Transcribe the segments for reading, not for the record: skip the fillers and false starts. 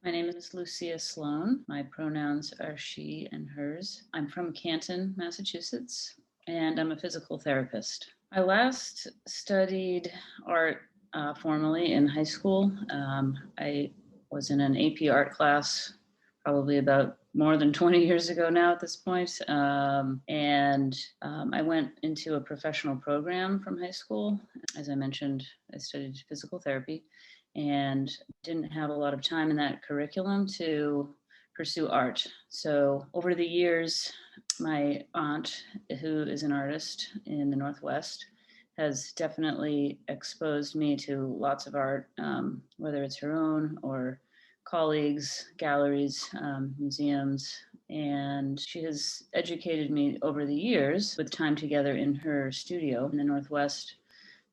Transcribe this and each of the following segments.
My name is Lucia Sloan. My pronouns are she and hers. I'm from Canton, Massachusetts, and I'm a physical therapist. I last studied art formally in high school. I was in an AP art class probably about more than 20 years ago now at this point. I went into a professional program from high school. As I mentioned, I studied physical therapy and didn't have a lot of time in that curriculum to pursue art. So over the years, my aunt, who is an artist in the Northwest, has definitely exposed me to lots of art, whether it's her own or colleagues, galleries, museums, and she has educated me over the years with time together in her studio in the Northwest.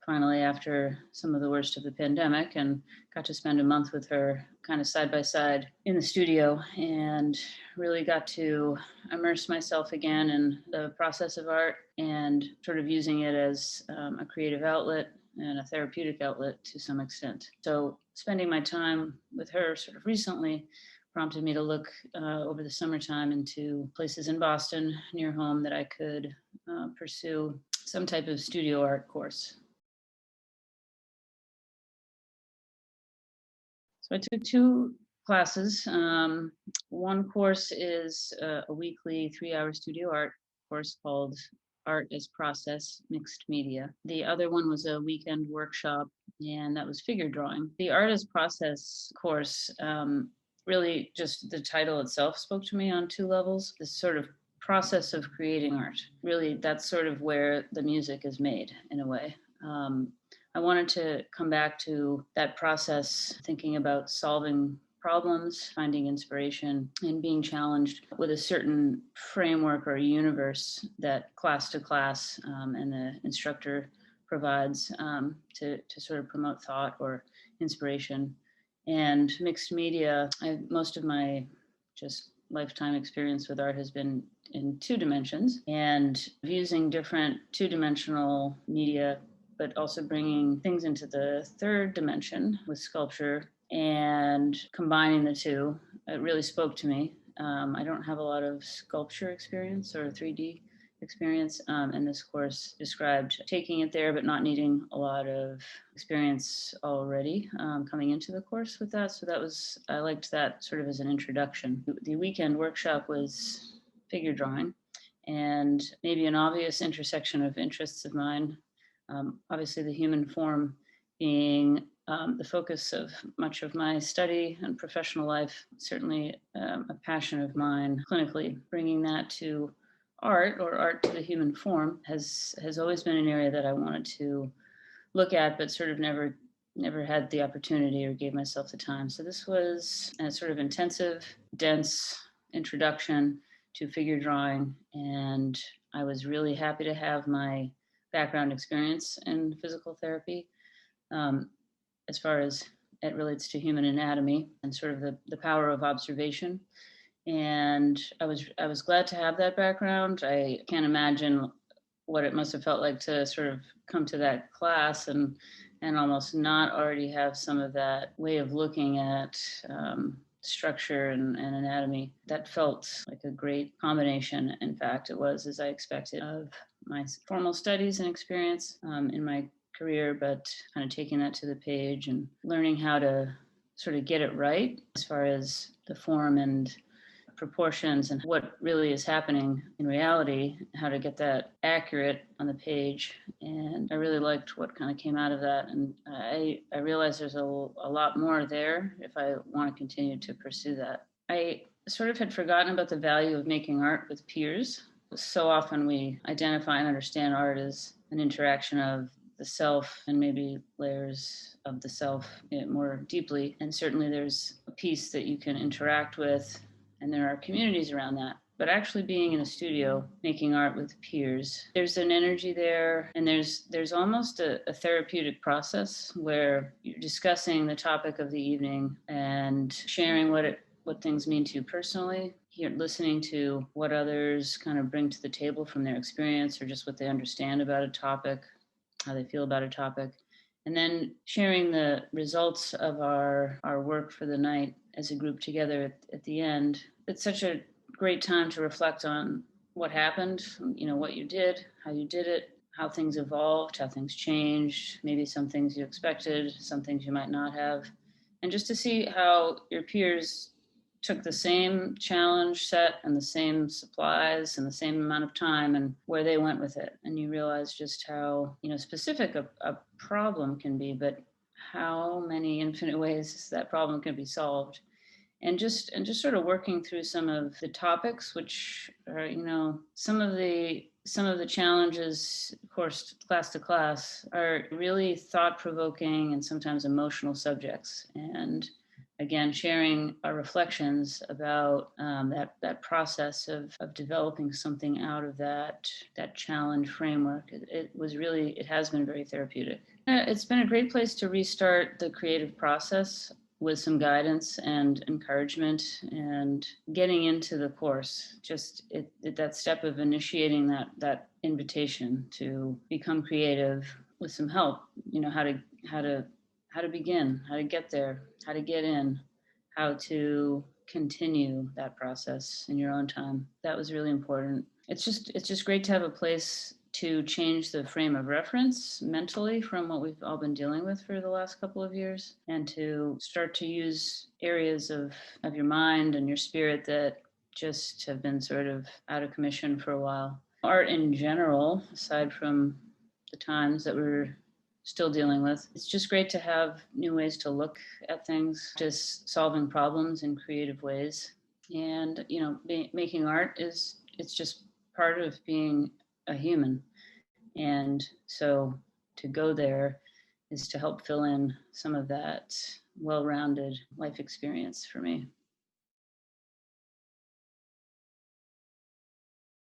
Finally, after some of the worst of the pandemic, and got to spend a month with her kind of side by side in the studio and really got to immerse myself again in the process of art and sort of using it as a creative outlet and a therapeutic outlet to some extent. So spending my time with her sort of recently prompted me to look over the summertime into places in Boston near home that I could pursue some type of studio art course. So I took two classes. One course is a weekly 3-hour studio art course called Art as Process Mixed Media. The other one was a weekend workshop, and that was figure drawing. The Art as Process course, really just the title itself spoke to me on two levels. This sort of process of creating art. Really, that's sort of where the music is made in a way. I wanted to come back to that process, thinking about solving problems, finding inspiration, and being challenged with a certain framework or a universe that class to class and the instructor provides to sort of promote thought or inspiration. And mixed media, most of my just lifetime experience with art has been in two dimensions, and using different two-dimensional media but also bringing things into the third dimension with sculpture and combining the two. It really spoke to me. I don't have a lot of sculpture experience or 3D experience, and this course described taking it there but not needing a lot of experience already coming into the course with that. So that was, I liked that sort of as an introduction. The weekend workshop was figure drawing, and maybe an obvious intersection of interests of mine. Obviously, the human form being the focus of much of my study and professional life, certainly a passion of mine clinically. Bringing that to art, or art to the human form, has always been an area that I wanted to look at, but sort of never had the opportunity or gave myself the time. So this was a sort of intensive, dense introduction to figure drawing, and I was really happy to have my background experience in physical therapy as far as it relates to human anatomy and sort of the power of observation. And I was glad to have that background. I can't imagine what it must have felt like to sort of come to that class and almost not already have some of that way of looking at structure and anatomy. That felt like a great combination. In fact, it was as I expected of my formal studies and experience in my career, but kind of taking that to the page and learning how to sort of get it right as far as the form and proportions and what really is happening in reality, how to get that accurate on the page. And I really liked what kind of came out of that. And I realized there's a lot more there if I want to continue to pursue that. I sort of had forgotten about the value of making art with peers. So often we identify and understand art as an interaction of the self and maybe layers of the self more deeply. And certainly there's a piece that you can interact with, and there are communities around that. But actually being in a studio, making art with peers, there's an energy there, and there's almost a therapeutic process where you're discussing the topic of the evening and sharing what things mean to you personally. You're listening to what others kind of bring to the table from their experience or just what they understand about a topic, how they feel about a topic. And then sharing the results of our work for the night as a group together at the end. It's such a great time to reflect on what happened, what you did, how you did it, how things evolved, how things changed, maybe some things you expected, some things you might not have. And just to see how your peers took the same challenge set and the same supplies and the same amount of time and where they went with it. And you realize just how, specific a problem can be, but how many infinite ways that problem can be solved. And just sort of working through some of the topics, which are, some of the challenges, of course, class to class, are really thought provoking and sometimes emotional subjects. And again, sharing our reflections about that process of developing something out of that challenge framework. It has been very therapeutic. It's been a great place to restart the creative process with some guidance and encouragement and getting into the course. Just that step of initiating that invitation to become creative with some help. How to begin, how to get there, how to get in, how to continue that process in your own time. That was really important. It's just great to have a place to change the frame of reference mentally from what we've all been dealing with for the last couple of years, and to start to use areas of your mind and your spirit that just have been sort of out of commission for a while. Art in general, aside from the times that we're still dealing with, it's just great to have new ways to look at things, just solving problems in creative ways. And making art it's just part of being a human. And so to go there is to help fill in some of that well-rounded life experience for me.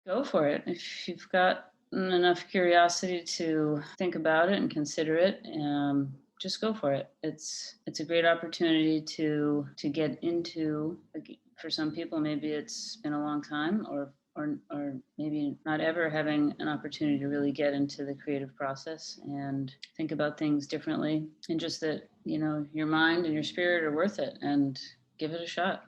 Go for it. If you've got enough curiosity to think about it and consider it, just go for it. It's a great opportunity to get into. For some people, maybe it's been a long time, or maybe not ever having an opportunity to really get into the creative process and think about things differently, and just that your mind and your spirit are worth it, and give it a shot.